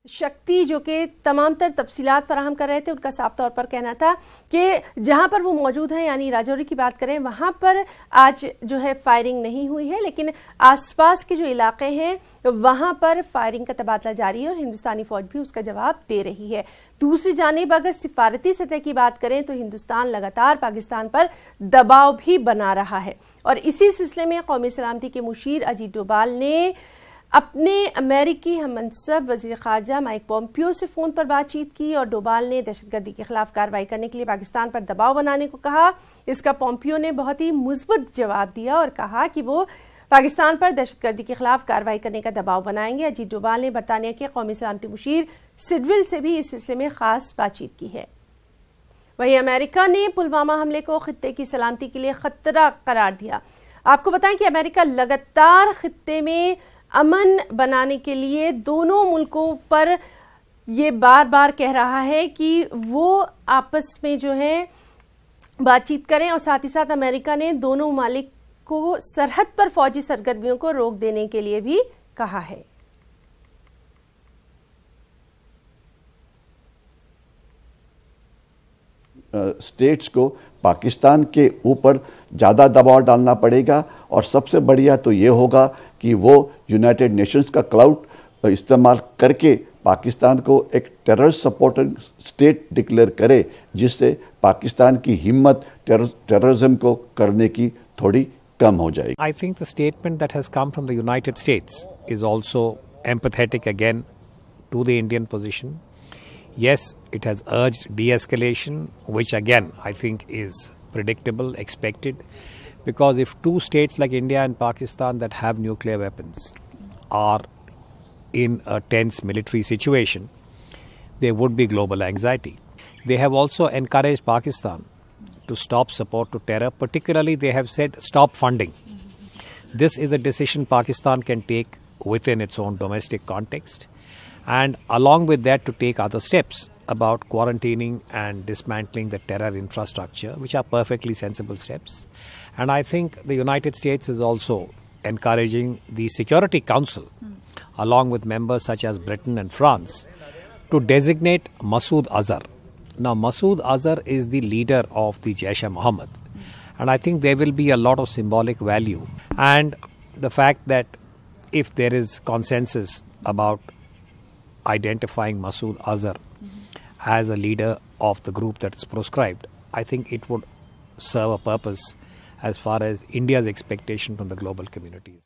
शक्ति जो कि तमाम तर तफसीलात फराहम कर रहे थे, उनका साफ तौर पर कहना था कि जहां पर वो मौजूद हैं, यानी राजौरी की बात करें, वहां पर आज जो है फायरिंग नहीं हुई है, लेकिन आसपास के जो इलाके हैं वहां पर फायरिंग का तबादला जारी है और हिंदुस्तानी फौज भी उसका जवाब दे रही है। दूसरी जानिब अगर सिफारती सतह की बात करें तो हिंदुस्तान लगातार पाकिस्तान पर दबाव भी बना रहा है और इसी सिलसिले में कौमी सलामती के मुशीर अजीत डोभाल ने अपने अमेरिकी हममनसब वज़ीर ख़ारजा माइक पोम्पियो से फ़ोन पर बातचीत की और डोभाल ने दहशतगर्दी के खिलाफ कार्रवाई करने के लिए पाकिस्तान पर दबाव बनाने को कहा। इसका पोम्पियो ने बहुत ही मुस्बत जवाब दिया और कहा कि वो पाकिस्तान पर दहशतगर्दी के खिलाफ कार्रवाई करने का दबाव बनाएंगे। अजीत डोभाल ने बरतानिया के कौमी सलामती मुशीर सिडविल से भी इस सिलसिले में खास बातचीत की है। वहीं अमेरिका ने पुलवामा हमले को खित्ते की सलामती के लिए खतरा करार दिया। आपको बताएं कि अमेरिका लगातार खित्ते में अमन बनाने के लिए दोनों मुल्कों पर ये बार बार कह रहा है कि वो आपस में जो है बातचीत करें और साथ ही साथ अमेरिका ने दोनों ममालिक को सरहद पर फौजी सरगर्मियों को रोक देने के लिए भी कहा है। स्टेट्स को पाकिस्तान के ऊपर ज़्यादा दबाव डालना पड़ेगा और सबसे बढ़िया तो ये होगा कि वो यूनाइटेड नेशंस का क्लाउड इस्तेमाल करके पाकिस्तान को एक टेरर सपोर्टिंग स्टेट डिक्लेयर करे, जिससे पाकिस्तान की हिम्मत टेररिज्म को करने की थोड़ी कम हो जाएगी। I think the statement that has come from the United States is also empathetic again to the Indian position. Yes, it has urged de-escalation, which again I think is predictable, expected, because if two states like India and Pakistan that have nuclear weapons are in a tense military situation, there would be global anxiety. They have also encouraged Pakistan to stop support to terror, particularly they have said stop funding. This is a decision Pakistan can take within its own domestic context. And along with that, to take other steps about quarantining and dismantling the terror infrastructure, which are perfectly sensible steps. And I think the United States is also encouraging the Security Council, along with members such as Britain and France, to designate Masood Azhar. Now, Masood Azhar is the leader of the Jaish-e-Mohammed. And I think there will be a lot of symbolic value. And the fact that if there is consensus about identifying Masood Azhar as a leader of the group that is proscribed, I think it would serve a purpose as far as India's expectation from the global community is.